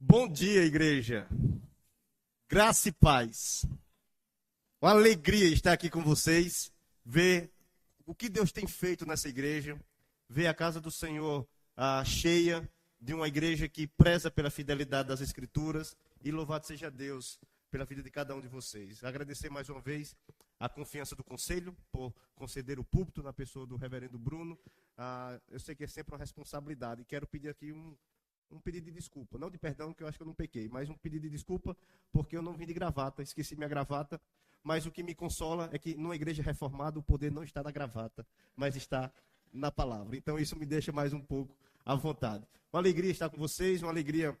Bom dia, igreja. Graça e paz. Uma alegria estar aqui com vocês, ver o que Deus tem feito nessa igreja, ver a casa do Senhor cheia de uma igreja que preza pela fidelidade das Escrituras, e louvado seja Deus pela vida de cada um de vocês. Agradecer mais uma vez a confiança do conselho por conceder o púlpito na pessoa do reverendo Bruno. Eu sei que é sempre uma responsabilidade, e quero pedir aqui um pedido de desculpa, não de perdão, que eu acho que eu não pequei, mas um pedido de desculpa, porque eu não vim de gravata, esqueci minha gravata, mas o que me consola é que numa igreja reformada o poder não está na gravata, mas está na palavra. Então isso me deixa mais um pouco à vontade. Uma alegria estar com vocês, uma alegria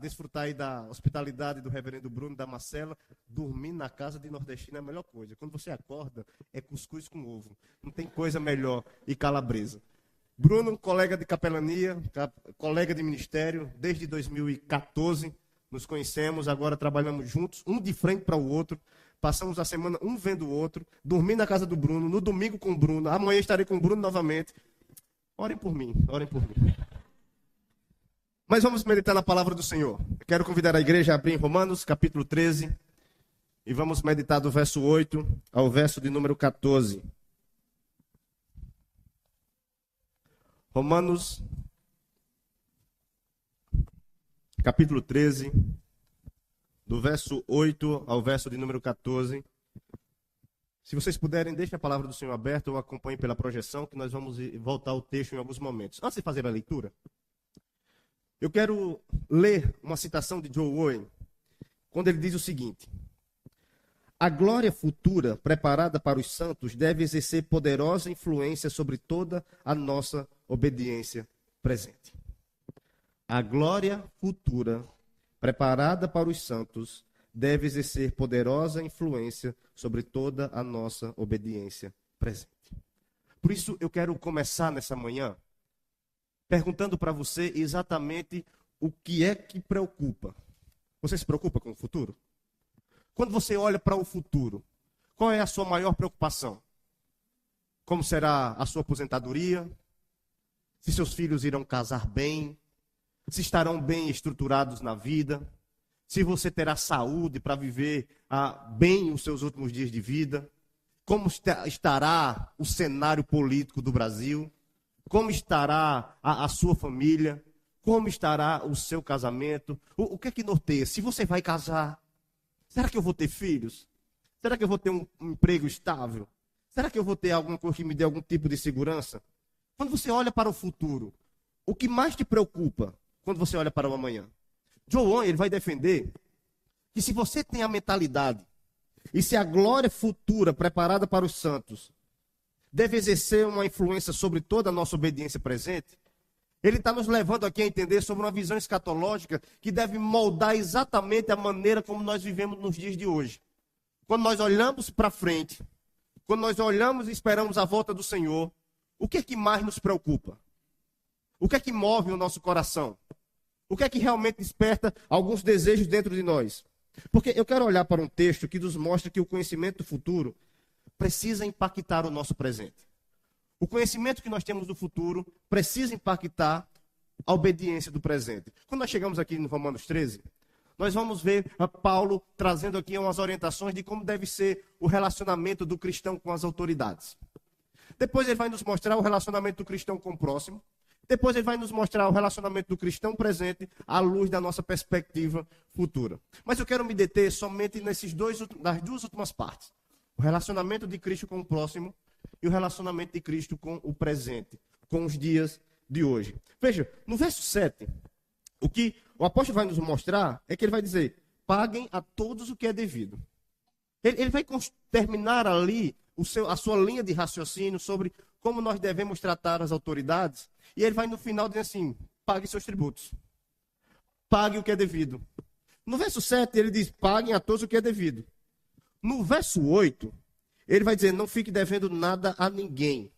desfrutar aí da hospitalidade do reverendo Bruno, da Marcela. Dormir na casa de nordestino é a melhor coisa. Quando você acorda, é cuscuz com ovo. Não tem coisa melhor, e calabresa. Bruno, colega de capelania, colega de ministério, desde 2014, nos conhecemos, agora trabalhamos juntos, um de frente para o outro, passamos a semana um vendo o outro, dormi na casa do Bruno, no domingo com o Bruno, amanhã estarei com o Bruno novamente. Orem por mim, orem por mim. Mas vamos meditar na palavra do Senhor. Eu quero convidar a igreja a abrir em Romanos, capítulo 13, e vamos meditar do verso 8 ao verso de número 14. Romanos, capítulo 13, do verso 8 ao verso de número 14. Se vocês puderem, deixem a palavra do Senhor aberta ou acompanhem pela projeção, que nós vamos voltar ao texto em alguns momentos. Antes de fazer a leitura, eu quero ler uma citação de Joe Owen, quando ele diz o seguinte: a glória futura preparada para os santos deve exercer poderosa influência sobre toda a nossa obediência presente. A glória futura preparada para os santos deve exercer poderosa influência sobre toda a nossa obediência presente. Por isso eu quero começar nessa manhã perguntando para você exatamente o que é que preocupa. Você se preocupa com o futuro? Quando você olha para o futuro, qual é a sua maior preocupação? Como será a sua aposentadoria? Se seus filhos irão casar bem? Se estarão bem estruturados na vida? Se você terá saúde para viver bem os seus últimos dias de vida? Como estará o cenário político do Brasil? Como estará a sua família? Como estará o seu casamento? O que é que norteia? Se você vai casar, será que eu vou ter filhos? Será que eu vou ter um emprego estável? Será que eu vou ter alguma coisa que me dê algum tipo de segurança? Quando você olha para o futuro, o que mais te preocupa quando você olha para o amanhã? Joe Owen, ele vai defender que se você tem a mentalidade e se a glória futura preparada para os santos deve exercer uma influência sobre toda a nossa obediência presente, ele está nos levando aqui a entender sobre uma visão escatológica que deve moldar exatamente a maneira como nós vivemos nos dias de hoje. Quando nós olhamos para frente, quando nós olhamos e esperamos a volta do Senhor, o que é que mais nos preocupa? O que é que move o nosso coração? O que é que realmente desperta alguns desejos dentro de nós? Porque eu quero olhar para um texto que nos mostra que o conhecimento do futuro precisa impactar o nosso presente. O conhecimento que nós temos do futuro precisa impactar a obediência do presente. Quando nós chegamos aqui no Romanos 13, nós vamos ver Paulo trazendo aqui umas orientações de como deve ser o relacionamento do cristão com as autoridades. Depois ele vai nos mostrar o relacionamento do cristão com o próximo. Depois ele vai nos mostrar o relacionamento do cristão presente à luz da nossa perspectiva futura. Mas eu quero me deter somente nas duas últimas partes. O relacionamento de Cristo com o próximo e o relacionamento de Cristo com o presente, com os dias de hoje. Veja, no verso 7, o que o apóstolo vai nos mostrar é que ele vai dizer: paguem a todos o que é devido. Ele vai terminar ali a sua linha de raciocínio sobre como nós devemos tratar as autoridades, e ele vai no final dizer assim: pague seus tributos. Pague o que é devido. No verso 7 ele diz: paguem a todos o que é devido. No verso 8, ele vai dizer: não fique devendo nada a ninguém.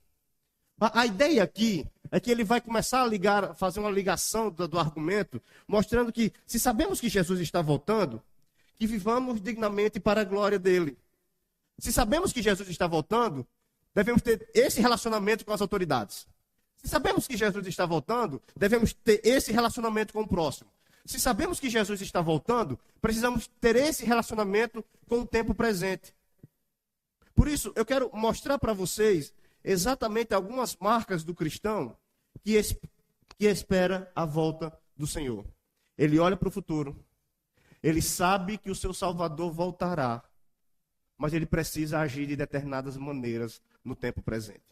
A ideia aqui é que ele vai começar a fazer uma ligação do argumento, mostrando que, se sabemos que Jesus está voltando, que vivamos dignamente para a glória dele. Se sabemos que Jesus está voltando, devemos ter esse relacionamento com as autoridades. Se sabemos que Jesus está voltando, devemos ter esse relacionamento com o próximo. Se sabemos que Jesus está voltando, precisamos ter esse relacionamento com o tempo presente. Por isso, eu quero mostrar para vocês exatamente algumas marcas do cristão que espera a volta do Senhor. Ele olha para o futuro, ele sabe que o seu Salvador voltará, mas ele precisa agir de determinadas maneiras no tempo presente.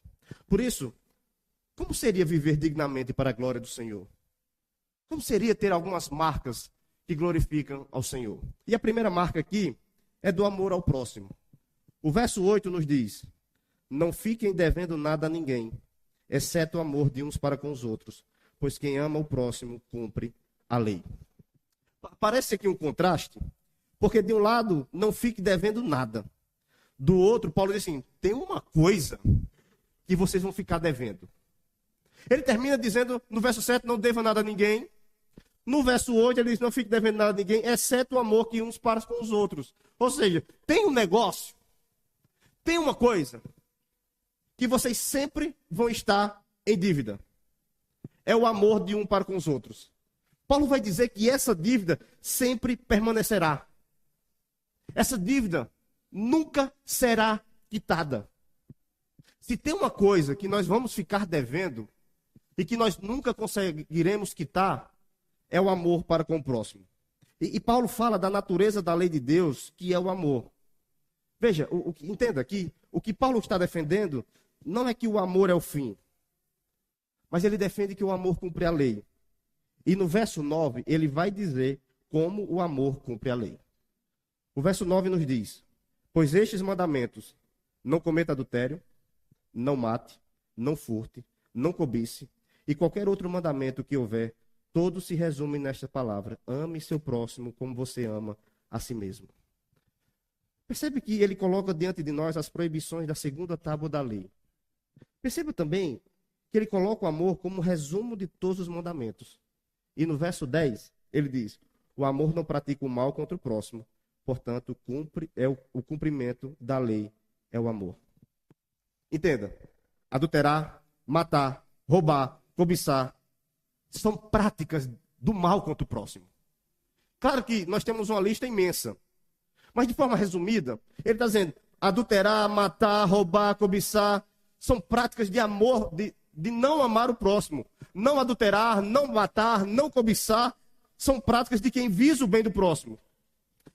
Por isso, como seria viver dignamente para a glória do Senhor? Como seria ter algumas marcas que glorificam ao Senhor? E a primeira marca aqui é do amor ao próximo. O verso 8 nos diz: não fiquem devendo nada a ninguém, exceto o amor de uns para com os outros, pois quem ama o próximo cumpre a lei. Parece aqui um contraste, porque de um lado, não fique devendo nada. Do outro, Paulo diz assim, tem uma coisa que vocês vão ficar devendo. Ele termina dizendo, no verso 7, não deva nada a ninguém. No verso 8, ele diz, não fique devendo nada a ninguém, exceto o amor que uns para com os outros. Ou seja, tem um negócio, tem uma coisa, que vocês sempre vão estar em dívida. É o amor de um para com os outros. Paulo vai dizer que essa dívida sempre permanecerá. Essa dívida nunca será quitada. Se tem uma coisa que nós vamos ficar devendo e que nós nunca conseguiremos quitar, é o amor para com o próximo. E Paulo fala da natureza da lei de Deus, que é o amor. Veja, entenda aqui, o que Paulo está defendendo não é que o amor é o fim, mas ele defende que o amor cumpre a lei. E no verso 9, ele vai dizer como o amor cumpre a lei. O verso 9 nos diz, pois estes mandamentos, não cometa adultério, não mate, não furte, não cobice, e qualquer outro mandamento que houver, todos se resumem nesta palavra, ame seu próximo como você ama a si mesmo. Percebe que ele coloca diante de nós as proibições da segunda tábua da lei. Perceba também que ele coloca o amor como resumo de todos os mandamentos. E no verso 10, ele diz, o amor não pratica o mal contra o próximo, portanto, o cumprimento da lei é o amor. Entenda, adulterar, matar, roubar, cobiçar, são práticas do mal contra o próximo. Claro que nós temos uma lista imensa, mas de forma resumida, ele está dizendo, adulterar, matar, roubar, cobiçar, são práticas de amor, de não amar o próximo. Não adulterar, não matar, não cobiçar, são práticas de quem visa o bem do próximo.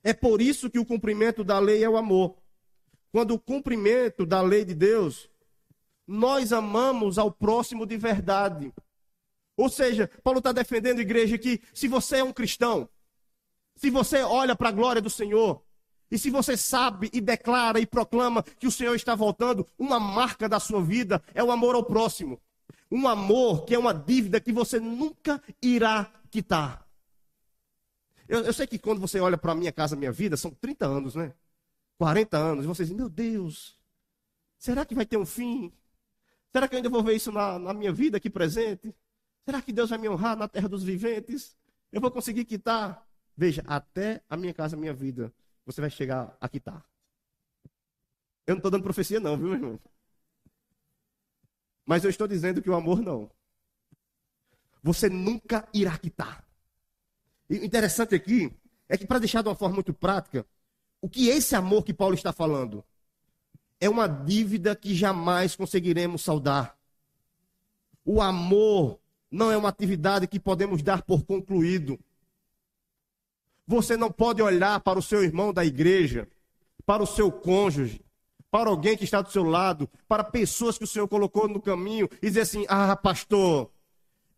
É por isso que o cumprimento da lei é o amor. Quando o cumprimento da lei de Deus, nós amamos ao próximo de verdade. Ou seja, Paulo está defendendo a igreja que se você é um cristão, se você olha para a glória do Senhor, e se você sabe e declara e proclama que o Senhor está voltando, uma marca da sua vida é o amor ao próximo. Um amor que é uma dívida que você nunca irá quitar. Eu sei que quando você olha para a minha casa, minha vida, são 30 anos, né? 40 anos, e você diz, meu Deus, será que vai ter um fim? Será que eu ainda vou ver isso na minha vida aqui presente? Será que Deus vai me honrar na terra dos viventes? Eu vou conseguir quitar? Veja, até a minha casa, a minha vida, você vai chegar a quitar. Eu não estou dando profecia não, viu, irmão? Mas eu estou dizendo que o amor não. Você nunca irá quitar. E o interessante aqui é que, para deixar de uma forma muito prática, o que é esse amor que Paulo está falando? É uma dívida que jamais conseguiremos saldar. O amor não é uma atividade que podemos dar por concluído. Você não pode olhar para o seu irmão da igreja, para o seu cônjuge, para alguém que está do seu lado, para pessoas que o Senhor colocou no caminho e dizer assim, ah, pastor,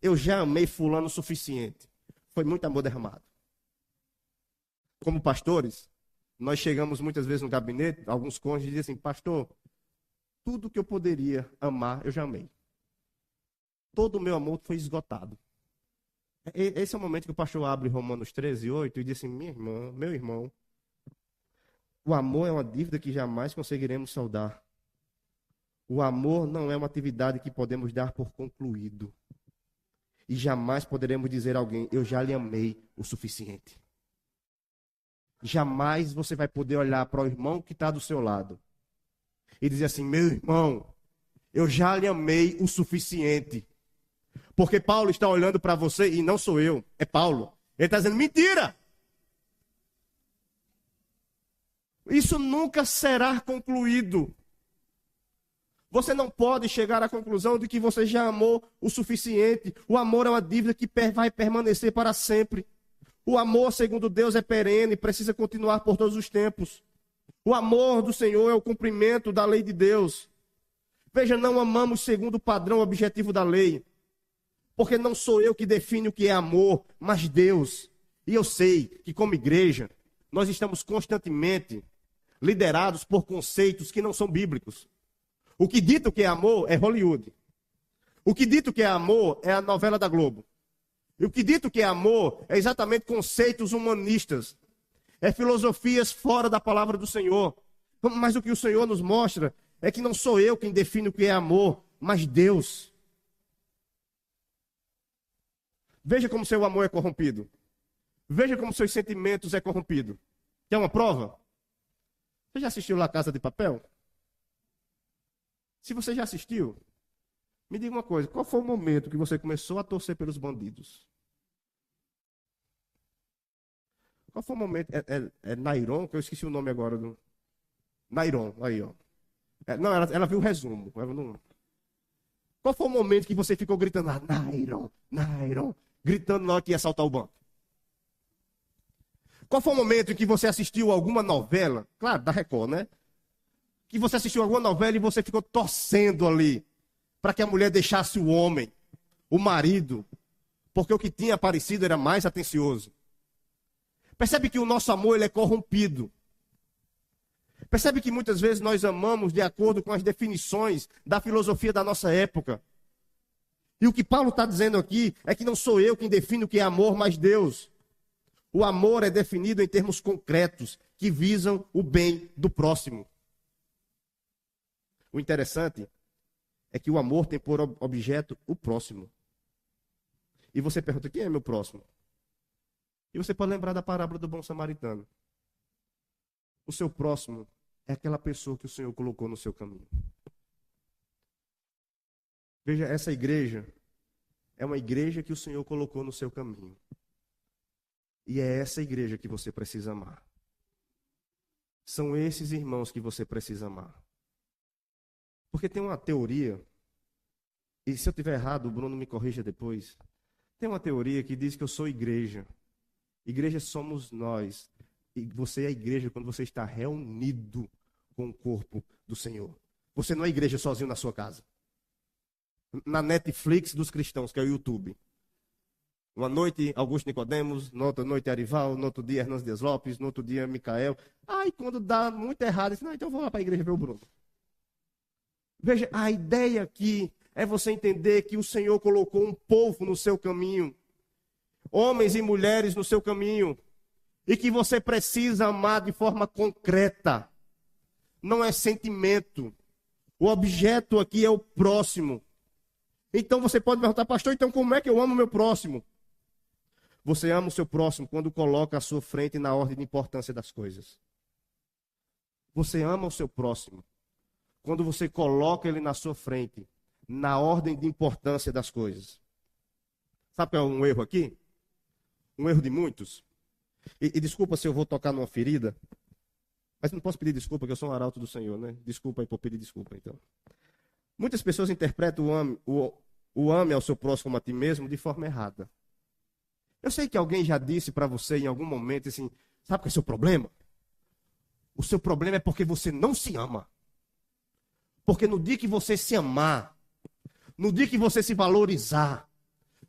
eu já amei fulano o suficiente. Foi muito amor derramado. Como pastores, nós chegamos muitas vezes no gabinete, alguns cônjuges dizem assim, pastor, tudo que eu poderia amar, eu já amei. Todo o meu amor foi esgotado. Esse é o momento que o pastor abre Romanos 13:8 e diz assim, minha irmã, meu irmão, o amor é uma dívida que jamais conseguiremos saldar. O amor não é uma atividade que podemos dar por concluído. E jamais poderemos dizer a alguém, eu já lhe amei o suficiente. Jamais você vai poder olhar para o irmão que está do seu lado e dizer assim, meu irmão, eu já lhe amei o suficiente. Porque Paulo está olhando para você, e não sou eu, é Paulo. Ele está dizendo, mentira! Isso nunca será concluído. Você não pode chegar à conclusão de que você já amou o suficiente. O amor é uma dívida que vai permanecer para sempre. O amor, segundo Deus, é perene, precisa continuar por todos os tempos. O amor do Senhor é o cumprimento da lei de Deus. Veja, não amamos segundo o padrão objetivo da lei. Porque não sou eu que defino o que é amor, mas Deus. E eu sei que como igreja, nós estamos constantemente liderados por conceitos que não são bíblicos. O que dita o que é amor é Hollywood. O que dita o que é amor é a novela da Globo. E o que dita o que é amor é exatamente conceitos humanistas. É filosofias fora da palavra do Senhor. Mas o que o Senhor nos mostra é que não sou eu quem define o que é amor, mas Deus. Veja como seu amor é corrompido. Veja como seus sentimentos é corrompido. Quer uma prova? Você já assistiu La Casa de Papel? Se você já assistiu, me diga uma coisa. Qual foi o momento que você começou a torcer pelos bandidos? Qual foi o momento? É Nairon, que eu esqueci o nome agora. Nairon, aí ó. Não, ela viu o resumo. Qual foi o momento que você ficou gritando, Nairon, Nairon, gritando na hora que ia assaltar o banco? Qual foi o momento em que você assistiu alguma novela? Claro, da Record, né? Que você assistiu alguma novela e você ficou torcendo ali para que a mulher deixasse o homem, o marido, porque o que tinha aparecido era mais atencioso. Percebe que o nosso amor ele é corrompido. Percebe que muitas vezes nós amamos de acordo com as definições da filosofia da nossa época. E o que Paulo está dizendo aqui é que não sou eu quem define o que é amor, mas Deus. O amor é definido em termos concretos, que visam o bem do próximo. O interessante é que o amor tem por objeto o próximo. E você pergunta, quem é meu próximo? E você pode lembrar da parábola do bom samaritano. O seu próximo é aquela pessoa que o Senhor colocou no seu caminho. Veja, essa igreja é uma igreja que o Senhor colocou no seu caminho. E é essa igreja que você precisa amar. São esses irmãos que você precisa amar. Porque tem uma teoria, e se eu estiver errado, o Bruno me corrija depois. Tem uma teoria que diz que eu sou igreja. Igreja somos nós. E você é a igreja quando você está reunido com o corpo do Senhor. Você não é igreja sozinho na sua casa. Na Netflix dos cristãos, que é o YouTube. Uma noite, Augusto Nicodemos, na outra noite, Arival, no outro dia, Hernandes Dias Lopes, no outro dia, Micael. Aí, quando dá muito errado, diz, não, então eu vou lá para a igreja ver o Bruno. Veja, a ideia aqui é você entender que o Senhor colocou um povo no seu caminho. Homens e mulheres no seu caminho. E que você precisa amar de forma concreta. Não é sentimento. O objeto aqui é o próximo. Então você pode me perguntar, pastor, então como é que eu amo o meu próximo? Você ama o seu próximo quando coloca à sua frente na ordem de importância das coisas. Você ama o seu próximo quando você coloca ele na sua frente, na ordem de importância das coisas. Sabe qual é um erro aqui? Um erro de muitos. E desculpa se eu vou tocar numa ferida, mas não posso pedir desculpa, porque eu sou um arauto do Senhor, né? Desculpa aí por pedir desculpa, então. Muitas pessoas interpretam o ame ao seu próximo como a ti mesmo de forma errada. Eu sei que alguém já disse para você em algum momento assim, sabe qual é o seu problema? O seu problema é porque você não se ama. Porque no dia que você se amar, no dia que você se valorizar,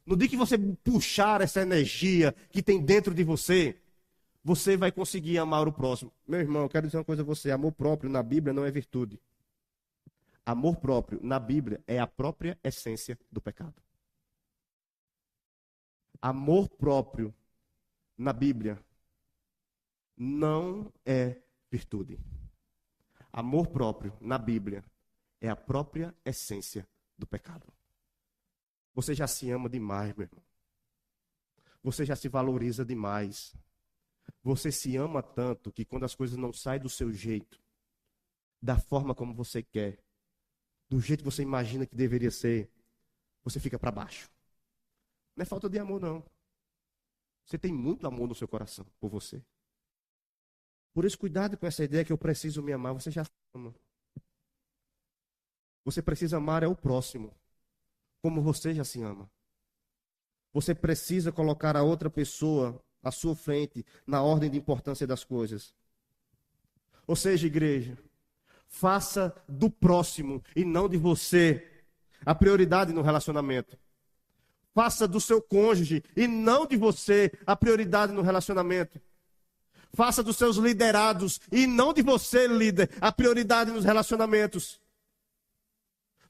no dia que você puxar essa energia que tem dentro de você, você vai conseguir amar o próximo. Meu irmão, eu quero dizer uma coisa a você, amor próprio na Bíblia não é virtude. Amor próprio na Bíblia é a própria essência do pecado. Amor próprio na Bíblia não é virtude. Amor próprio na Bíblia é a própria essência do pecado. Você já se ama demais, meu irmão. Você já se valoriza demais. Você se ama tanto que quando as coisas não saem do seu jeito, da forma como você quer, do jeito que você imagina que deveria ser, você fica para baixo. Não é falta de amor, não. Você tem muito amor no seu coração por você. Por isso, cuidado com essa ideia que eu preciso me amar. Você já se ama. Você precisa amar o próximo, como você já se ama. Você precisa colocar a outra pessoa à sua frente, na ordem de importância das coisas. Ou seja, igreja, faça do próximo e não de você a prioridade no relacionamento. Faça do seu cônjuge e não de você a prioridade no relacionamento. Faça dos seus liderados e não de você, líder, a prioridade nos relacionamentos.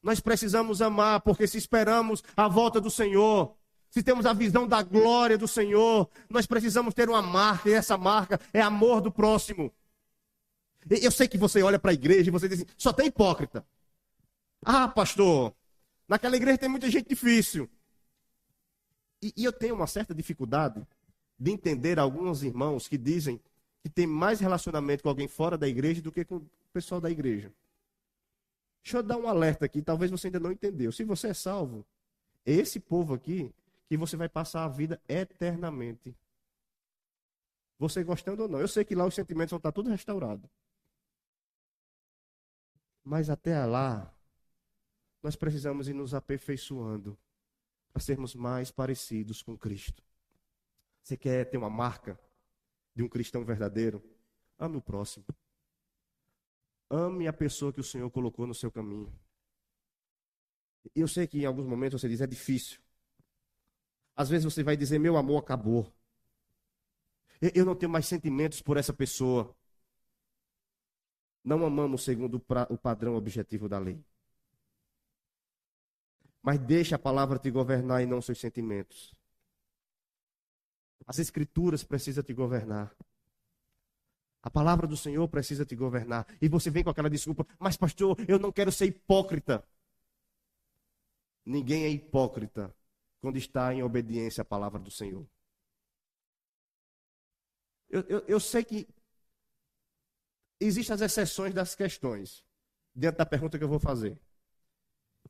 Nós precisamos amar, porque se esperamos a volta do Senhor, se temos a visão da glória do Senhor, nós precisamos ter uma marca, e essa marca é amor do próximo. Eu sei que você olha para a igreja e você diz assim, só tem hipócrita. Ah, pastor, naquela igreja tem muita gente difícil. E eu tenho uma certa dificuldade de entender alguns irmãos que dizem que tem mais relacionamento com alguém fora da igreja do que com o pessoal da igreja. Deixa eu dar um alerta aqui, talvez você ainda não entendeu. Se você é salvo, é esse povo aqui que você vai passar a vida eternamente. Você gostando ou não. Eu sei que lá os sentimentos vão estar tudo restaurados. Mas até lá, nós precisamos ir nos aperfeiçoando para sermos mais parecidos com Cristo. Você quer ter uma marca de um cristão verdadeiro? Ame o próximo. Ame a pessoa que o Senhor colocou no seu caminho. Eu sei que em alguns momentos você diz, é difícil. Às vezes você vai dizer, meu amor acabou. Eu não tenho mais sentimentos por essa pessoa. Não amamos segundo o padrão objetivo da lei. Mas deixa a palavra te governar e não seus sentimentos. As escrituras precisam te governar. A palavra do Senhor precisa te governar. E você vem com aquela desculpa, mas pastor, eu não quero ser hipócrita. Ninguém é hipócrita quando está em obediência à palavra do Senhor. Eu sei que existem as exceções das questões, dentro da pergunta que eu vou fazer.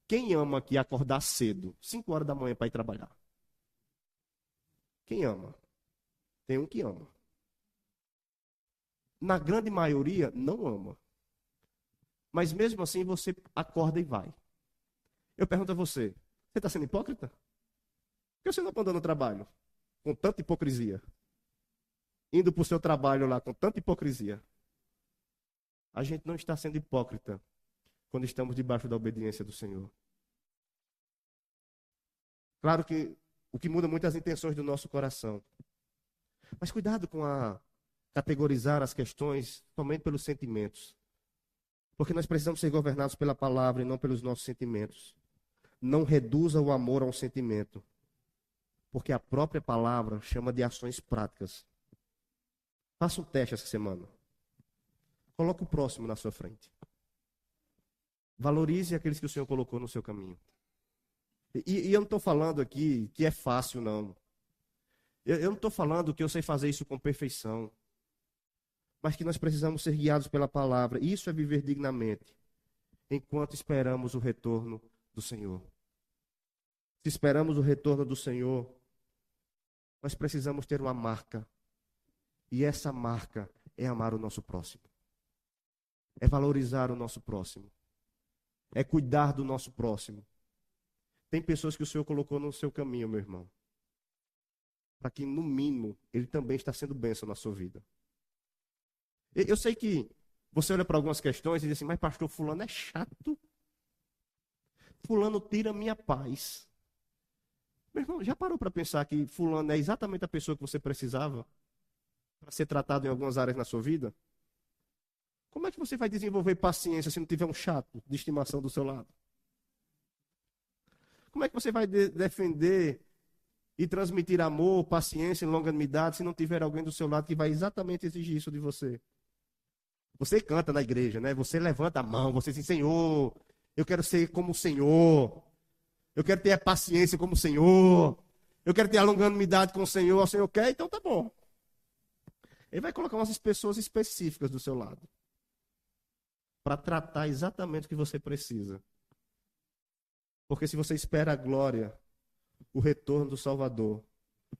Quem ama aqui acordar cedo, 5 horas da manhã para ir trabalhar? Quem ama? Tem um que ama. Na grande maioria, não ama. Mas mesmo assim, você acorda e vai. Eu pergunto a você, você está sendo hipócrita? Por que você não abandona o trabalho com tanta hipocrisia? Indo para o seu trabalho lá com tanta hipocrisia. A gente não está sendo hipócrita quando estamos debaixo da obediência do Senhor. Claro que o que muda muito é as intenções do nosso coração. Mas cuidado com categorizar as questões somente pelos sentimentos. Porque nós precisamos ser governados pela palavra e não pelos nossos sentimentos. Não reduza o amor a um sentimento. Porque a própria palavra chama de ações práticas. Faça um teste essa semana. Coloque o próximo na sua frente. Valorize aqueles que o Senhor colocou no seu caminho. E eu não estou falando aqui que é fácil, não. Eu não estou falando que eu sei fazer isso com perfeição. Mas que nós precisamos ser guiados pela palavra. Isso é viver dignamente, enquanto esperamos o retorno do Senhor. Se esperamos o retorno do Senhor, nós precisamos ter uma marca. E essa marca é amar o nosso próximo. É valorizar o nosso próximo. É cuidar do nosso próximo. Tem pessoas que o Senhor colocou no seu caminho, meu irmão, para que, no mínimo, ele também está sendo bênção na sua vida. Eu sei que você olha para algumas questões e diz assim, mas pastor, fulano é chato. Fulano tira a minha paz. Meu irmão, já parou para pensar que fulano é exatamente a pessoa que você precisava para ser tratado em algumas áreas na sua vida? Como é que você vai desenvolver paciência se não tiver um chato de estimação do seu lado? Como é que você vai defender e transmitir amor, paciência e longanimidade se não tiver alguém do seu lado que vai exatamente exigir isso de você? Você canta na igreja, né? Você levanta a mão, você diz, Senhor, eu quero ser como o Senhor. Eu quero ter a paciência como o Senhor. Eu quero ter a longanimidade com o Senhor. O Senhor quer, então tá bom. Ele vai colocar umas pessoas específicas do seu lado para tratar exatamente o que você precisa. Porque se você espera a glória, o retorno do Salvador,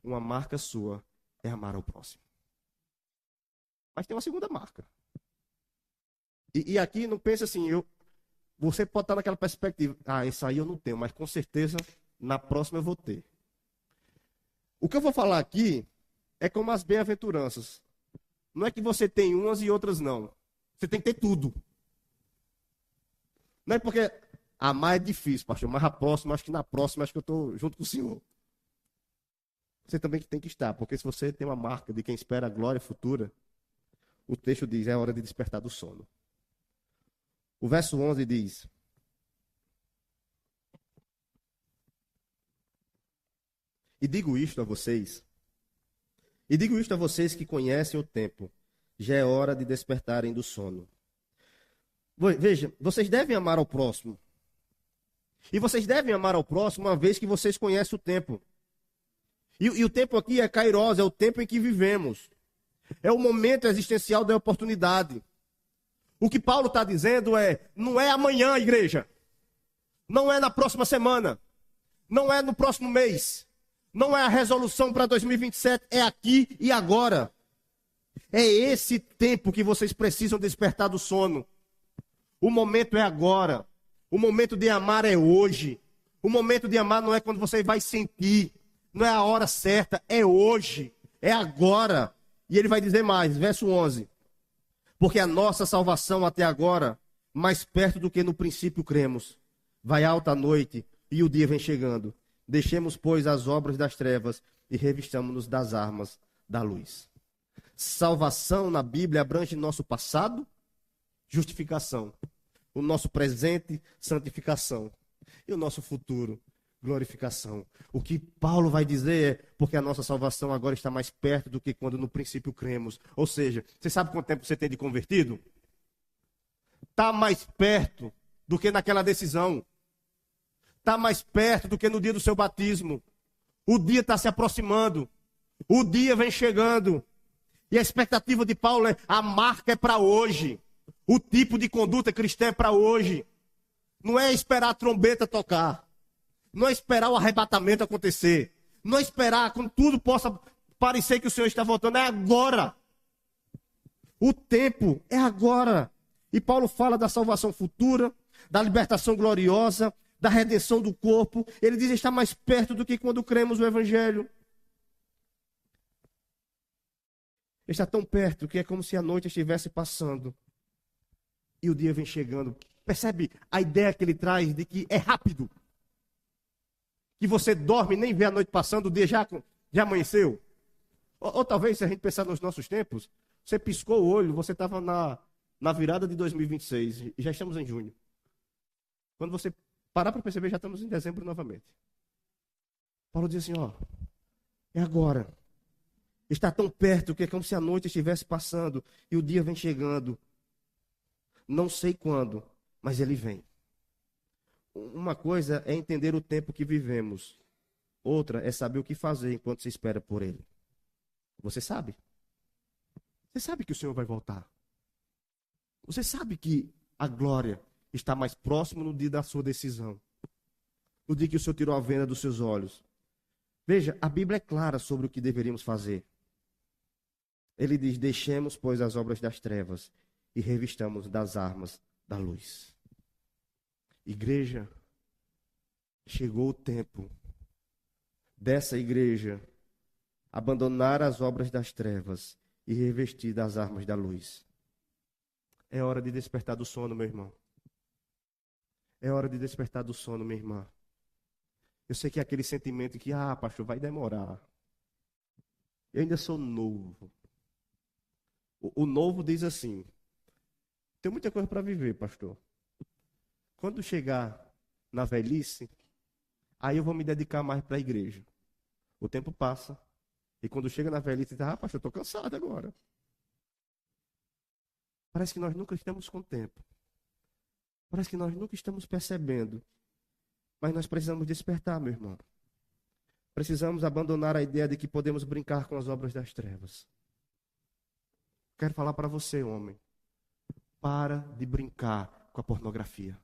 uma marca sua é amar ao próximo. Mas tem uma segunda marca. E aqui não pensa assim, você pode estar naquela perspectiva, isso aí eu não tenho, mas com certeza na próxima eu vou ter. O que eu vou falar aqui é como as bem-aventuranças. Não é que você tem umas e outras não. Você tem que ter tudo. Não é porque amar é difícil, pastor, mas acho que na próxima, acho que eu estou junto com o senhor. Você também tem que estar, porque se você tem uma marca de quem espera a glória futura, o texto diz, é hora de despertar do sono. O verso 11 diz: E digo isto a vocês que conhecem o tempo, já é hora de despertarem do sono. Veja, vocês devem amar ao próximo. E vocês devem amar ao próximo uma vez que vocês conhecem o tempo. E o tempo aqui é kairos, é o tempo em que vivemos. É o momento existencial da oportunidade. O que Paulo está dizendo não é amanhã, igreja. Não é na próxima semana. Não é no próximo mês. Não é a resolução para 2027. É aqui e agora. É esse tempo que vocês precisam despertar do sono. O momento é agora. O momento de amar é hoje. O momento de amar não é quando você vai sentir. Não é a hora certa. É hoje. É agora. E ele vai dizer mais, verso 11. Porque a nossa salvação até agora, mais perto do que no princípio cremos. Vai alta a noite e o dia vem chegando. Deixemos, pois, as obras das trevas e revistamos-nos das armas da luz. Salvação na Bíblia abrange nosso passado, justificação. O nosso presente, santificação. E o nosso futuro, glorificação. O que Paulo vai dizer é, porque a nossa salvação agora está mais perto do que quando no princípio cremos. Ou seja, você sabe quanto tempo você tem de convertido? Está mais perto do que naquela decisão. Está mais perto do que no dia do seu batismo. O dia está se aproximando. O dia vem chegando. E a expectativa de Paulo é, a marca é para hoje. O tipo de conduta cristã é para hoje. Não é esperar a trombeta tocar. Não é esperar o arrebatamento acontecer. Não é esperar quando tudo possa parecer que o Senhor está voltando. É agora. O tempo é agora. E Paulo fala da salvação futura, da libertação gloriosa, da redenção do corpo. Ele diz que está mais perto do que quando cremos no Evangelho. Está tão perto que é como se a noite estivesse passando. E o dia vem chegando. Percebe a ideia que ele traz de que é rápido? Que você dorme e nem vê a noite passando, o dia já amanheceu. Ou talvez, se a gente pensar nos nossos tempos, você piscou o olho, você estava na virada de 2026, e já estamos em junho. Quando você parar para perceber, já estamos em dezembro novamente. Paulo diz assim, é agora. Está tão perto que é como se a noite estivesse passando e o dia vem chegando. Não sei quando, mas ele vem. Uma coisa é entender o tempo que vivemos. Outra é saber o que fazer enquanto se espera por ele. Você sabe? Você sabe que o Senhor vai voltar. Você sabe que a glória está mais próximo no dia da sua decisão. No dia que o Senhor tirou a venda dos seus olhos. Veja, a Bíblia é clara sobre o que deveríamos fazer. Ele diz, deixemos, pois, as obras das trevas e revistamos das armas da luz. Igreja, chegou o tempo dessa igreja abandonar as obras das trevas e revestir das armas da luz. É hora de despertar do sono, meu irmão. É hora de despertar do sono, minha irmã. Eu sei que é aquele sentimento que, pastor, vai demorar. Eu ainda sou novo. O novo diz assim, tem muita coisa para viver, pastor. Quando chegar na velhice, aí eu vou me dedicar mais para a igreja. O tempo passa. E quando chega na velhice, diz, pastor, eu estou cansado agora. Parece que nós nunca estamos com tempo. Parece que nós nunca estamos percebendo. Mas nós precisamos despertar, meu irmão. Precisamos abandonar a ideia de que podemos brincar com as obras das trevas. Quero falar para você, homem. Para de brincar com a pornografia.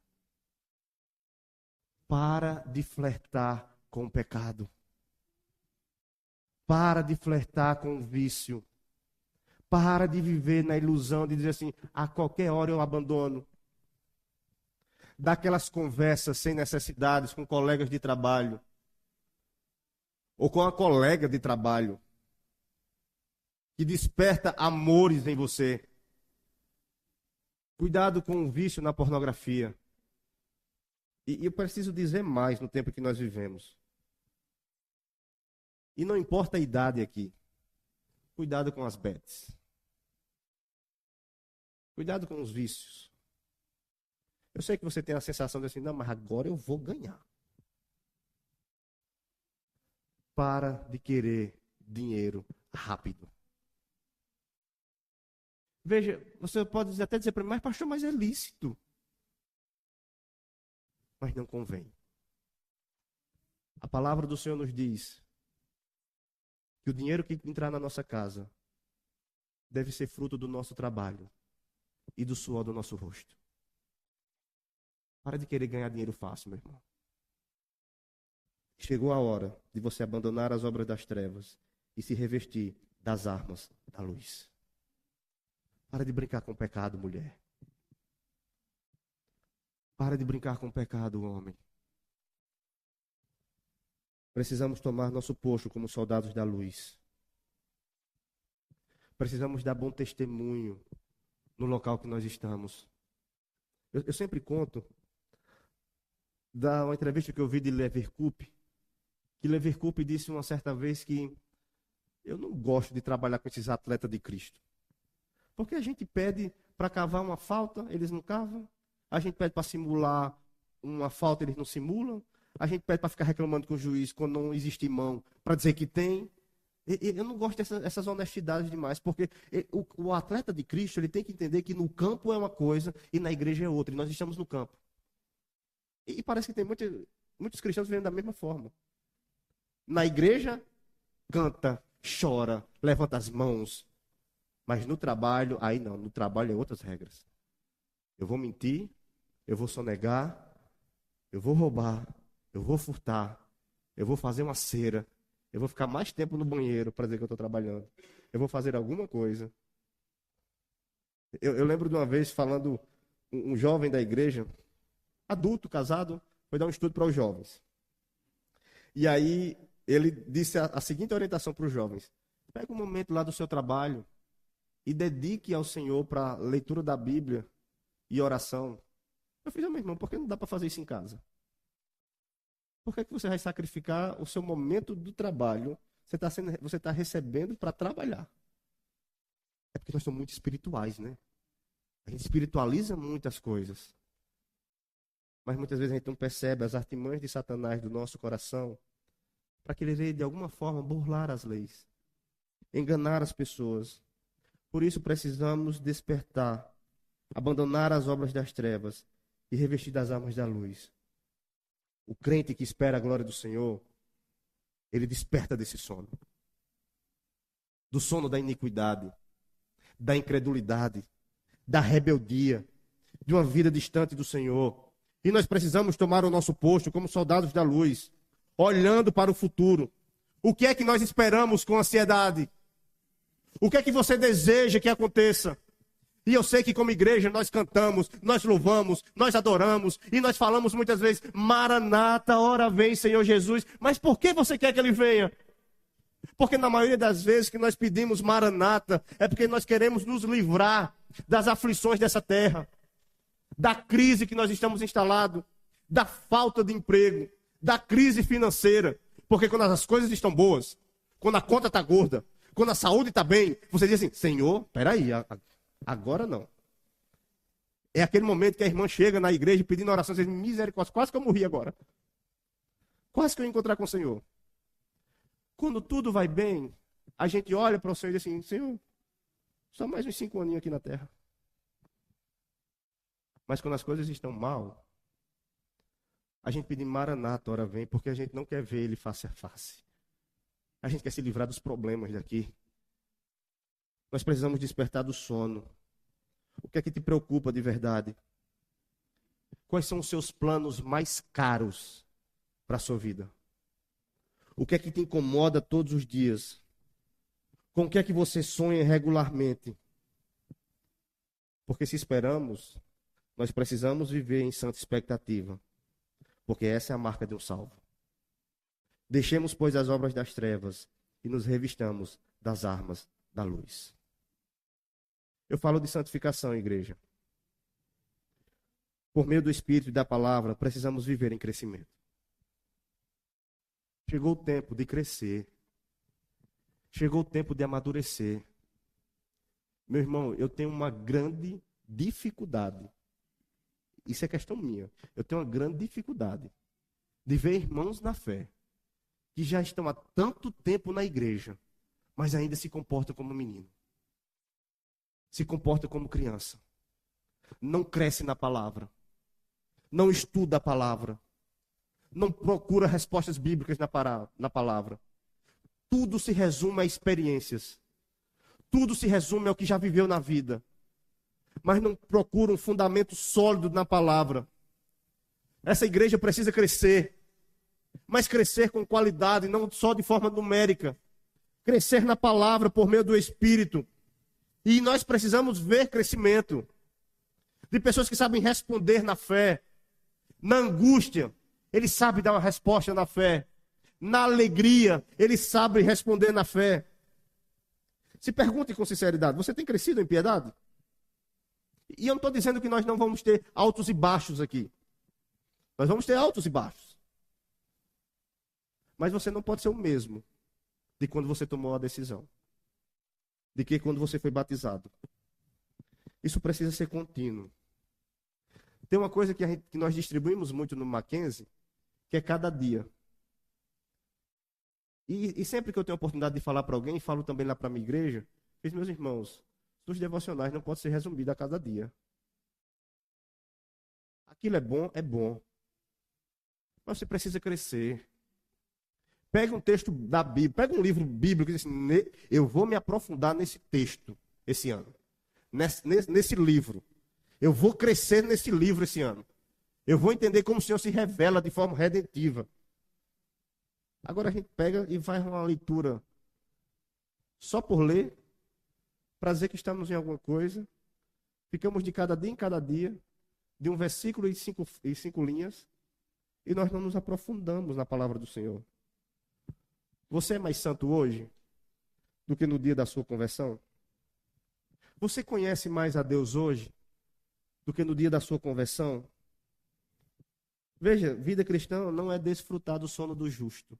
Para de flertar com o pecado. Para de flertar com o vício. Para de viver na ilusão de dizer assim, a qualquer hora eu abandono. Daquelas conversas sem necessidades com colegas de trabalho. Ou com a colega de trabalho. Que desperta amores em você. Cuidado com o vício na pornografia. E eu preciso dizer mais no tempo que nós vivemos. E não importa a idade aqui. Cuidado com as bets. Cuidado com os vícios. Eu sei que você tem a sensação de assim, não, mas agora eu vou ganhar. Para de querer dinheiro rápido. Veja, você pode até dizer para mim, mas pastor, mas é lícito. Mas não convém. A palavra do Senhor nos diz que o dinheiro que entrar na nossa casa deve ser fruto do nosso trabalho e do suor do nosso rosto. Para de querer ganhar dinheiro fácil, meu irmão. Chegou a hora de você abandonar as obras das trevas e se revestir das armas da luz. Para de brincar com o pecado, mulher. Para de brincar com o pecado, homem. Precisamos tomar nosso posto como soldados da luz. Precisamos dar bom testemunho no local que nós estamos. Eu sempre conto da uma entrevista que eu vi de Leverkusen, que Leverkusen disse uma certa vez que eu não gosto de trabalhar com esses atletas de Cristo. Porque a gente pede para cavar uma falta, eles não cavam. A gente pede para simular uma falta, eles não simulam. A gente pede para ficar reclamando com o juiz quando não existe mão, para dizer que tem. Eu não gosto dessas honestidades demais, porque o atleta de Cristo ele tem que entender que no campo é uma coisa e na igreja é outra. E nós estamos no campo. E parece que tem muitos cristãos vivendo da mesma forma. Na igreja, canta, chora, levanta as mãos. Mas no trabalho, aí não. No trabalho é outras regras. Eu vou mentir, eu vou sonegar, eu vou roubar, eu vou furtar, eu vou fazer uma cera, eu vou ficar mais tempo no banheiro para dizer que eu estou trabalhando. Eu vou fazer alguma coisa. Eu lembro de uma vez falando, um jovem da igreja, adulto, casado, foi dar um estudo para os jovens. E aí ele disse a seguinte orientação para os jovens. Pega um momento lá do seu trabalho e dedique ao Senhor para a leitura da Bíblia e oração. Eu fiz, meu irmão, por que não dá para fazer isso em casa? Por que você vai sacrificar o seu momento do trabalho? Você está recebendo para trabalhar. É porque nós somos muito espirituais, né? A gente espiritualiza muitas coisas. Mas muitas vezes a gente não percebe as artimanhas de Satanás do nosso coração para que ele venha de alguma forma burlar as leis, enganar as pessoas. Por isso precisamos despertar, abandonar as obras das trevas e revestir das armas da luz. O crente que espera a glória do Senhor, ele desperta desse sono. Do sono da iniquidade, da incredulidade, da rebeldia, de uma vida distante do Senhor. E nós precisamos tomar o nosso posto como soldados da luz, olhando para o futuro. O que é que nós esperamos com ansiedade? O que é que você deseja que aconteça? E eu sei que como igreja nós cantamos, nós louvamos, nós adoramos e nós falamos muitas vezes, Maranata, ora vem Senhor Jesus. Mas por que você quer que ele venha? Porque na maioria das vezes que nós pedimos Maranata, é porque nós queremos nos livrar das aflições dessa terra, da crise que nós estamos instalados, da falta de emprego, da crise financeira. Porque quando as coisas estão boas, quando a conta está gorda, quando a saúde está bem, você diz assim, Senhor, peraí, agora não. É aquele momento que a irmã chega na igreja pedindo oração, você diz, misericórdia, quase que eu morri agora. Quase que eu ia encontrar com o Senhor. Quando tudo vai bem, a gente olha para o Senhor e diz assim, Senhor, só mais uns 5 aninhos aqui na terra. Mas quando as coisas estão mal, a gente pede Maranata, ora vem, porque a gente não quer ver ele face a face. A gente quer se livrar dos problemas daqui. Nós precisamos despertar do sono. O que é que te preocupa de verdade? Quais são os seus planos mais caros para a sua vida? O que é que te incomoda todos os dias? Com o que é que você sonha regularmente? Porque se esperamos, nós precisamos viver em santa expectativa. Porque essa é a marca de um salvo. Deixemos, pois, as obras das trevas e nos revistamos das armas da luz. Eu falo de santificação, igreja. Por meio do Espírito e da palavra, precisamos viver em crescimento. Chegou o tempo de crescer. Chegou o tempo de amadurecer. Meu irmão, eu tenho uma grande dificuldade. Isso é questão minha. Eu tenho uma grande dificuldade de ver irmãos na fé que já estão há tanto tempo na igreja, mas ainda se comportam como menino. Se comportam como criança. Não cresce na palavra. Não estuda a palavra. Não procura respostas bíblicas na palavra. Tudo se resume a experiências. Tudo se resume ao que já viveu na vida. Mas não procura um fundamento sólido na palavra. Essa igreja precisa crescer. Mas crescer com qualidade, não só de forma numérica. Crescer na palavra por meio do Espírito. E nós precisamos ver crescimento. De pessoas que sabem responder na fé. Na angústia, ele sabe dar uma resposta na fé. Na alegria, ele sabe responder na fé. Se pergunte com sinceridade, você tem crescido em piedade? E eu não estou dizendo que nós não vamos ter altos e baixos aqui. Nós vamos ter altos e baixos. Mas você não pode ser o mesmo de quando você tomou a decisão. De que quando você foi batizado. Isso precisa ser contínuo. Tem uma coisa que nós distribuímos muito no Mackenzie, que é cada dia. E sempre que eu tenho a oportunidade de falar para alguém, falo também lá para a minha igreja, fiz, meus irmãos, os devocionais não podem ser resumidos a cada dia. Aquilo é bom, mas você precisa crescer. Pega um texto da Bíblia, pega um livro bíblico e diz assim, eu vou me aprofundar nesse texto esse ano. Nesse livro. Eu vou crescer nesse livro esse ano. Eu vou entender como o Senhor se revela de forma redentiva. Agora a gente pega e faz uma leitura só por ler, para dizer que estamos em alguma coisa. Ficamos de cada dia em cada dia, de um versículo e cinco linhas, e nós não nos aprofundamos na palavra do Senhor. Você é mais santo hoje do que no dia da sua conversão? Você conhece mais a Deus hoje do que no dia da sua conversão? Veja, vida cristã não é desfrutar do sono do justo.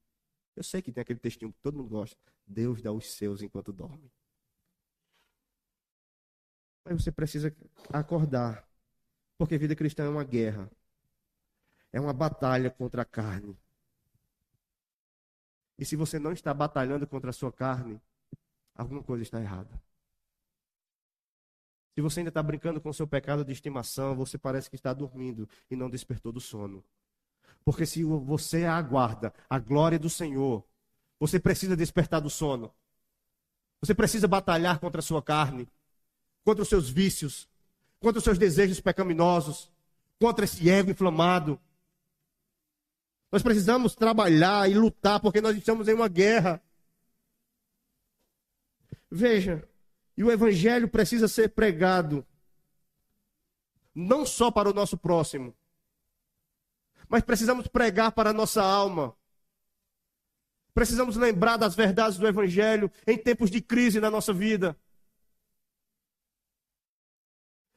Eu sei que tem aquele textinho que todo mundo gosta. Deus dá os seus enquanto dorme. Mas você precisa acordar. Porque vida cristã é uma guerra. É uma batalha contra a carne. E se você não está batalhando contra a sua carne, alguma coisa está errada. Se você ainda está brincando com o seu pecado de estimação, você parece que está dormindo e não despertou do sono. Porque se você aguarda a glória do Senhor, você precisa despertar do sono. Você precisa batalhar contra a sua carne, contra os seus vícios, contra os seus desejos pecaminosos, contra esse ego inflamado. Nós precisamos trabalhar e lutar, porque nós estamos em uma guerra. Veja, e o evangelho precisa ser pregado, não só para o nosso próximo, mas precisamos pregar para a nossa alma. Precisamos lembrar das verdades do evangelho em tempos de crise na nossa vida.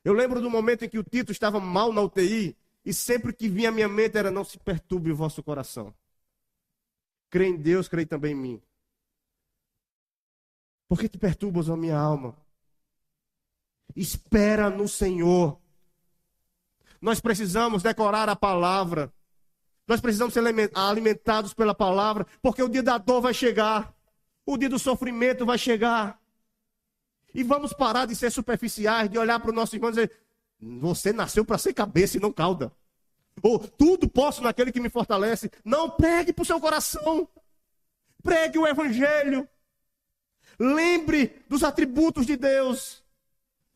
Eu lembro do momento em que o Tito estava mal na UTI, e sempre que vinha à minha mente era: não se perturbe o vosso coração. Crê em Deus, crê também em mim. Por que te perturbas a minha alma? Espera no Senhor. Nós precisamos decorar a palavra. Nós precisamos ser alimentados pela palavra, porque o dia da dor vai chegar. O dia do sofrimento vai chegar. E vamos parar de ser superficiais, de olhar para o nosso irmão e dizer: você nasceu para ser cabeça e não cauda. Ou tudo posso naquele que me fortalece. Não, pregue para o seu coração. Pregue o evangelho. Lembre dos atributos de Deus.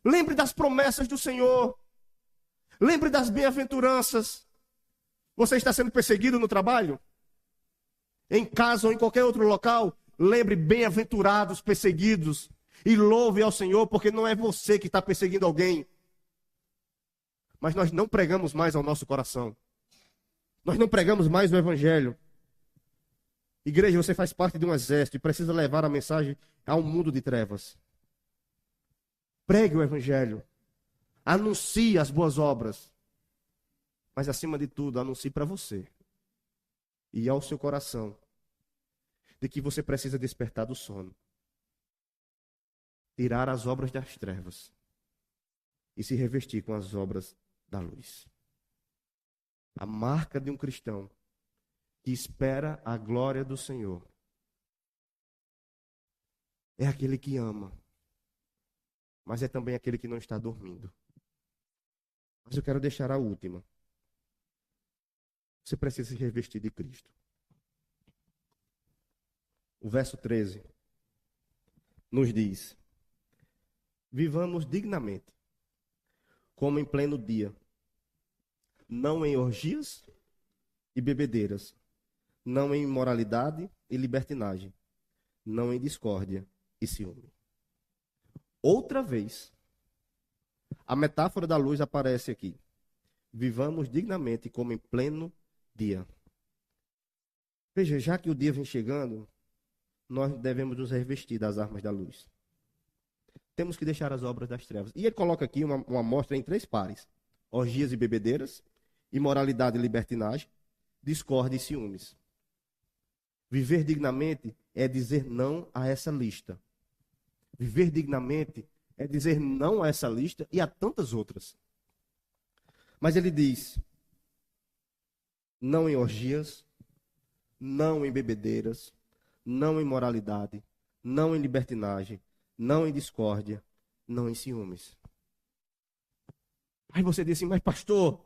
Lembre das promessas do Senhor. Lembre das bem-aventuranças. Você está sendo perseguido no trabalho? em casa ou em qualquer outro local, lembre, bem-aventurados, perseguidos, e louve ao Senhor, porque não é você que está perseguindo alguém. Mas nós não pregamos mais ao nosso coração. Nós não pregamos mais o Evangelho. Igreja, você faz parte de um exército e precisa levar a mensagem ao mundo de trevas. Pregue o Evangelho. Anuncie as boas obras. Mas, acima de tudo, anuncie para você e ao seu coração de que você precisa despertar do sono. Tirar as obras das trevas e se revestir com as obras da luz. A marca de um cristão que espera a glória do Senhor é aquele que ama, mas é também aquele que não está dormindo. Mas eu quero deixar a última. Você precisa se revestir de Cristo. O verso 13 nos diz: vivamos dignamente, como em pleno dia, não em orgias e bebedeiras, não em imoralidade e libertinagem, não em discórdia e ciúme. Outra vez, a metáfora da luz aparece aqui. Vivamos dignamente como em pleno dia. Veja, já que o dia vem chegando, nós devemos nos revestir das armas da luz. Temos que deixar as obras das trevas. E ele coloca aqui uma amostra em 3 pares: orgias e bebedeiras, imoralidade e libertinagem, discórdia e ciúmes. Viver dignamente é dizer não a essa lista. Viver dignamente é dizer não a essa lista e a tantas outras. Mas ele diz: não em orgias, não em bebedeiras, não em moralidade, não em libertinagem, não em discórdia, não em ciúmes. Aí você diz assim: mas pastor,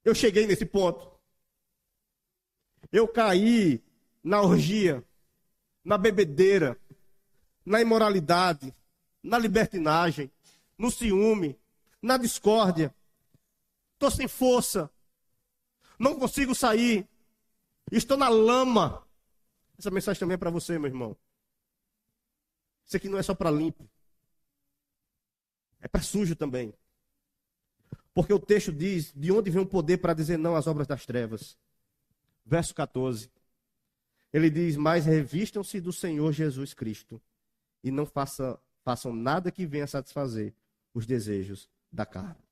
eu cheguei nesse ponto. Eu caí na orgia, na bebedeira, na imoralidade, na libertinagem, no ciúme, na discórdia. Estou sem força. Não consigo sair. Estou na lama. Essa mensagem também é para você, meu irmão. Isso aqui não é só para limpo. É para sujo também. Porque o texto diz de onde vem o poder para dizer não às obras das trevas. Verso 14. Ele diz: mas revistam-se do Senhor Jesus Cristo e não façam nada que venha satisfazer os desejos da carne.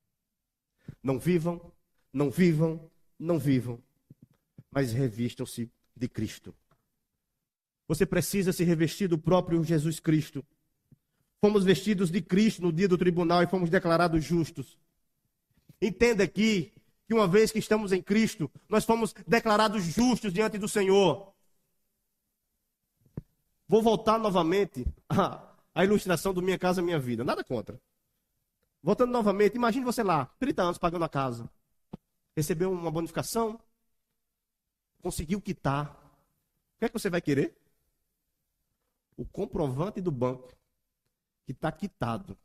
Não vivam, não vivam, não vivam, mas revistam-se de Cristo. Você precisa se revestir do próprio Jesus Cristo. Fomos vestidos de Cristo no dia do tribunal e fomos declarados justos. Entenda aqui que uma vez que estamos em Cristo, nós fomos declarados justos diante do Senhor. Vou voltar novamente à ilustração do Minha Casa Minha Vida. Nada contra. Voltando novamente, imagine você lá, 30 anos pagando a casa. Recebeu uma bonificação, conseguiu quitar. O que é que você vai querer? O comprovante do banco que está quitado.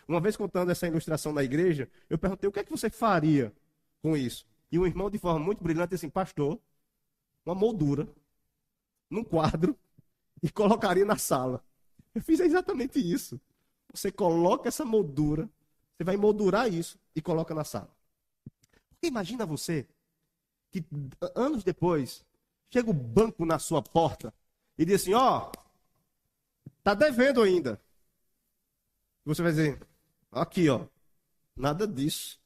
Uma vez contando essa ilustração na igreja, eu perguntei: o que é que você faria com isso? E um irmão, de forma muito brilhante, disse assim: pastor, uma moldura num quadro e colocaria na sala. Eu fiz exatamente isso. Você coloca essa moldura, você vai moldurar isso e coloca na sala. Porque imagina você que anos depois chega o banco na sua porta e diz assim: ó, tá devendo ainda. Você vai dizer: aqui, ó, nada disso.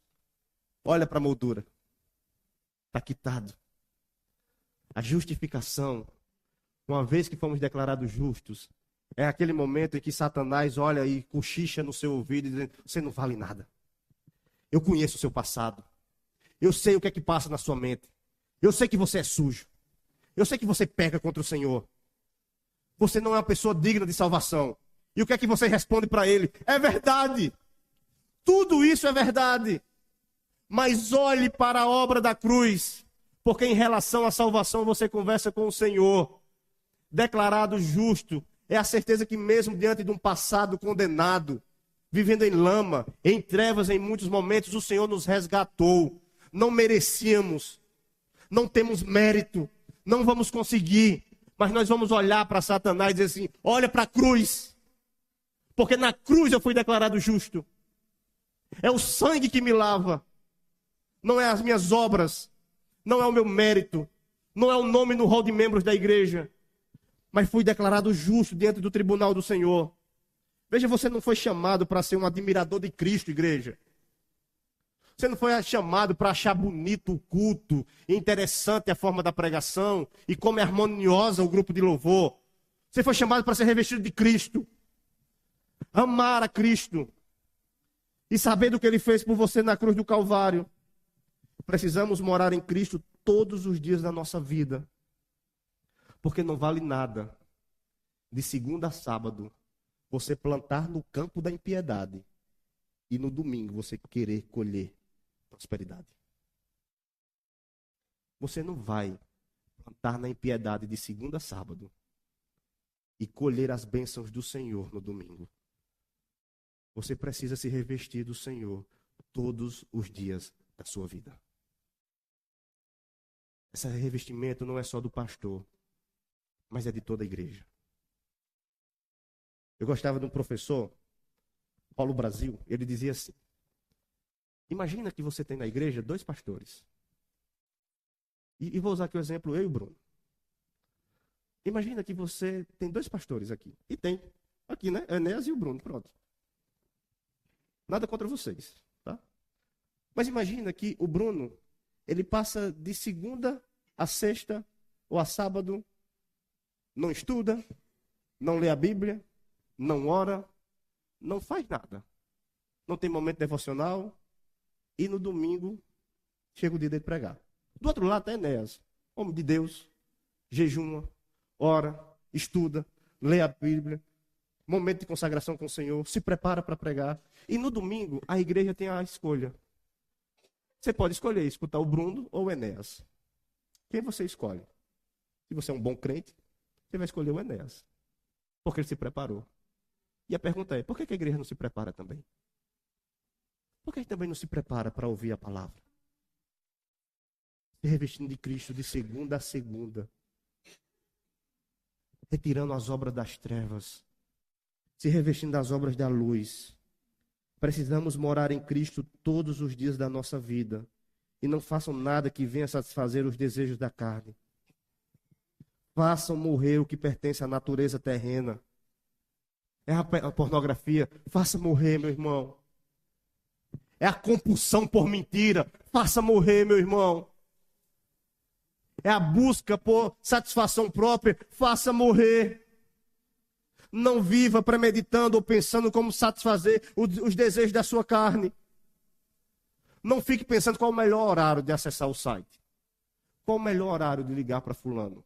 Olha para a moldura. Está quitado. A justificação, uma vez que fomos declarados justos, é aquele momento em que Satanás olha e cochicha no seu ouvido e diz: você não vale nada. Eu conheço o seu passado. Eu sei o que é que passa na sua mente. Eu sei que você é sujo. Eu sei que você peca contra o Senhor. Você não é uma pessoa digna de salvação. E o que é que você responde para ele? É verdade. Tudo isso é verdade. Mas olhe para a obra da cruz. Porque em relação à salvação você conversa com o Senhor. Declarado justo é a certeza que mesmo diante de um passado condenado, vivendo em lama, em trevas em muitos momentos, o Senhor nos resgatou. Não merecíamos. Não temos mérito. Não vamos conseguir, mas nós vamos olhar para Satanás e dizer assim, olha para a cruz. Porque na cruz eu fui declarado justo. É o sangue que me lava. Não é as minhas obras. Não é o meu mérito. Não é o nome no rol de membros da igreja. Mas fui declarado justo diante do tribunal do Senhor. Veja, você não foi chamado para ser um admirador de Cristo, igreja. Você não foi chamado para achar bonito o culto, interessante a forma da pregação e como é harmoniosa o grupo de louvor. Você foi chamado para ser revestido de Cristo. Amar a Cristo. E saber do que Ele fez por você na cruz do Calvário. Precisamos morar em Cristo todos os dias da nossa vida. Porque não vale nada, de segunda a sábado, você plantar no campo da impiedade e no domingo você querer colher prosperidade. Você não vai plantar na impiedade de segunda a sábado e colher as bênçãos do Senhor no domingo. Você precisa se revestir do Senhor todos os dias da sua vida. Esse revestimento não é só do pastor, mas é de toda a igreja. Eu gostava de um professor, Paulo Brasil, ele dizia assim, imagina que você tem na igreja 2 pastores. E vou usar aqui o exemplo, eu e o Bruno. Imagina que você tem 2 pastores aqui. E tem, aqui, né? Enéas e o Bruno, pronto. Nada contra vocês, tá? Mas imagina que o Bruno, ele passa de segunda a sexta ou a sábado, não estuda, não lê a Bíblia, não ora, não faz nada. Não tem momento devocional e no domingo chega o dia dele pregar. Do outro lado está Enéas, homem de Deus, jejuma, ora, estuda, lê a Bíblia, momento de consagração com o Senhor, se prepara para pregar. E no domingo a igreja tem a escolha. Você pode escolher escutar o Bruno ou o Enéas. Quem você escolhe? Se você é um bom crente, você vai escolher o Enéas. Porque ele se preparou. E a pergunta é, por que a igreja não se prepara também? Por que também não se prepara para ouvir a palavra? Se revestindo de Cristo de segunda a segunda. Retirando as obras das trevas. Se revestindo das obras da luz. Precisamos morar em Cristo todos os dias da nossa vida. E não façam nada que venha satisfazer os desejos da carne. Façam morrer o que pertence à natureza terrena. É a pornografia. Faça morrer, meu irmão. É a compulsão por mentira. Faça morrer, meu irmão. É a busca por satisfação própria. Faça morrer. Não viva premeditando ou pensando como satisfazer os desejos da sua carne. Não fique pensando qual o melhor horário de acessar o site. Qual o melhor horário de ligar para fulano.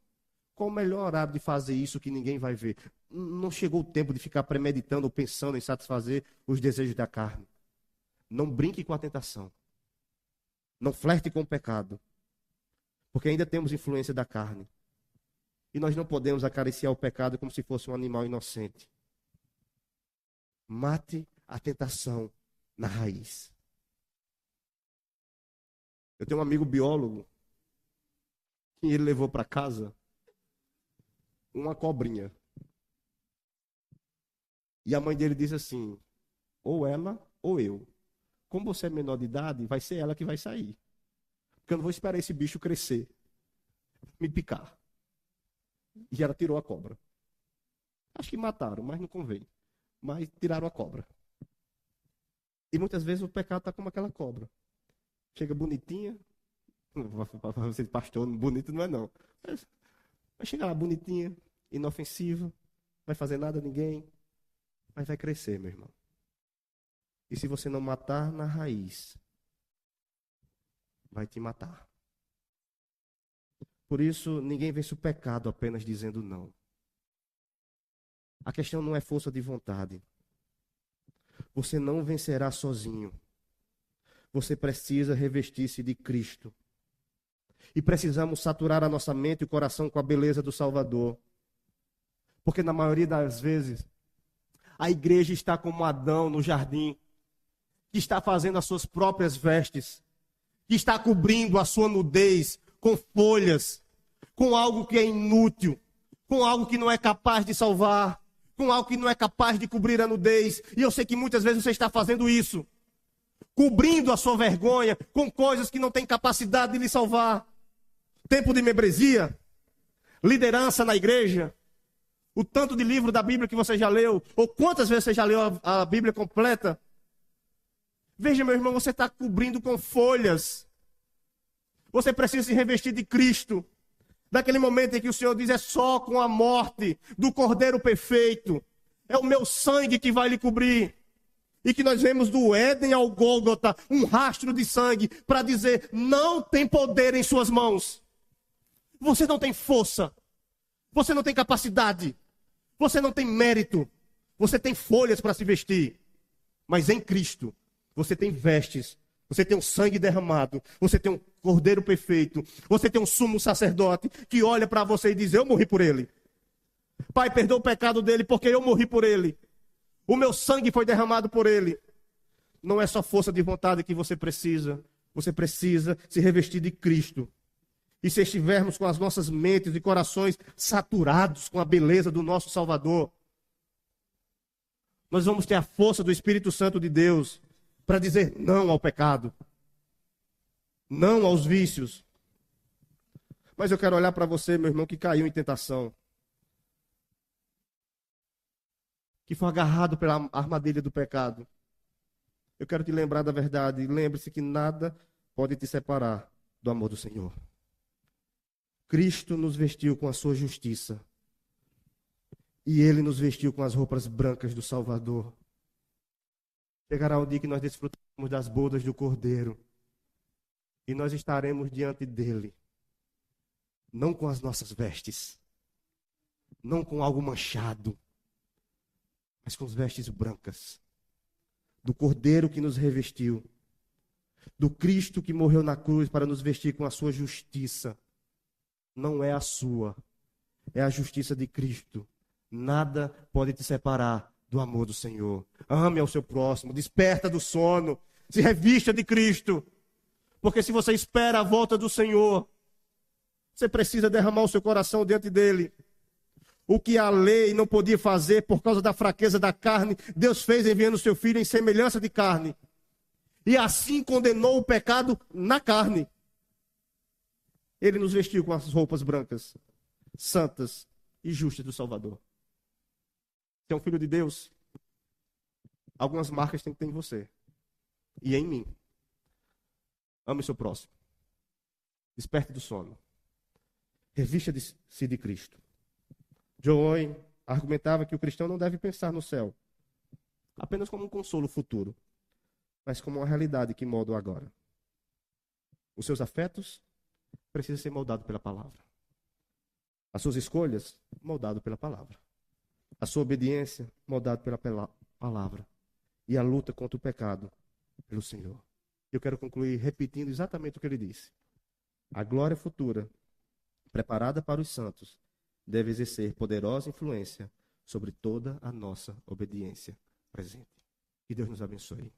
Qual o melhor horário de fazer isso que ninguém vai ver. Não chegou o tempo de ficar premeditando ou pensando em satisfazer os desejos da carne. Não brinque com a tentação. Não flerte com o pecado. Porque ainda temos influência da carne. E nós não podemos acariciar o pecado como se fosse um animal inocente. Mate a tentação na raiz. Eu tenho um amigo biólogo que ele levou para casa uma cobrinha. E a mãe dele disse assim, ou ela ou eu. Como você é menor de idade, vai ser ela que vai sair. Porque eu não vou esperar esse bicho crescer, me picar. E ela tirou a cobra. Acho que mataram, mas não convém. Mas tiraram a cobra. E muitas vezes o pecado está como aquela cobra. Chega bonitinha. Você pastor, bonito não é não. Vai chegar lá bonitinha, inofensiva. Vai fazer nada a ninguém. Mas vai crescer, meu irmão. E se você não matar na raiz, vai te matar. Por isso, ninguém vence o pecado apenas dizendo não. A questão não é força de vontade. Você não vencerá sozinho. Você precisa revestir-se de Cristo. E precisamos saturar a nossa mente e o coração com a beleza do Salvador. Porque na maioria das vezes, a igreja está como Adão no jardim, que está fazendo as suas próprias vestes, que está cobrindo a sua nudez com folhas, com algo que é inútil, com algo que não é capaz de salvar, com algo que não é capaz de cobrir a nudez. E eu sei que muitas vezes você está fazendo isso, cobrindo a sua vergonha com coisas que não têm capacidade de lhe salvar. Tempo de membresia, liderança na igreja, o tanto de livro da Bíblia que você já leu, ou quantas vezes você já leu a Bíblia completa. Veja, meu irmão, você está cobrindo com folhas. Você precisa se revestir de Cristo. Daquele momento em que o Senhor diz, é só com a morte do Cordeiro perfeito. É o meu sangue que vai lhe cobrir. E que nós vemos do Éden ao Gólgota um rastro de sangue para dizer, não tem poder em suas mãos. Você não tem força. Você não tem capacidade. Você não tem mérito. Você tem folhas para se vestir. Mas em Cristo, você tem vestes. Você tem um sangue derramado. Você tem um Cordeiro perfeito. Você tem um sumo sacerdote que olha para você e diz, eu morri por ele. Pai, perdoa o pecado dele porque eu morri por ele. O meu sangue foi derramado por ele. Não é só força de vontade que você precisa. Você precisa se revestir de Cristo. E se estivermos com as nossas mentes e corações saturados com a beleza do nosso Salvador, nós vamos ter a força do Espírito Santo de Deus para dizer não ao pecado, não aos vícios. Mas eu quero olhar para você, meu irmão, que caiu em tentação, que foi agarrado pela armadilha do pecado. Eu quero te lembrar da verdade. Lembre-se que nada pode te separar do amor do Senhor. Cristo nos vestiu com a sua justiça. E Ele nos vestiu com as roupas brancas do Salvador. Chegará o dia que nós desfrutaremos das bodas do Cordeiro. E nós estaremos diante dEle. Não com as nossas vestes. Não com algo manchado. Mas com as vestes brancas. Do Cordeiro que nos revestiu. Do Cristo que morreu na cruz para nos vestir com a sua justiça. Não é a sua, é a justiça de Cristo. Nada pode te separar do amor do Senhor. Ame ao seu próximo, desperta do sono, se revista de Cristo. Porque se você espera a volta do Senhor, você precisa derramar o seu coração diante dele. O que a lei não podia fazer por causa da fraqueza da carne, Deus fez enviando o seu Filho em semelhança de carne. E assim condenou o pecado na carne. Ele nos vestiu com as roupas brancas, santas e justas do Salvador. Você é um filho de Deus? Algumas marcas tem que ter em você. E em mim. Ame o seu próximo. Desperte do sono. Revista-se de Cristo. John Owen argumentava que o cristão não deve pensar no céu apenas como um consolo futuro, mas como uma realidade que molda o agora. Os seus afetos precisam ser moldados pela palavra. As suas escolhas, moldado pela palavra. A sua obediência, moldado pela palavra. E a luta contra o pecado, pelo Senhor. Eu quero concluir repetindo exatamente o que ele disse. A glória futura, preparada para os santos, deve exercer poderosa influência sobre toda a nossa obediência presente. Que Deus nos abençoe.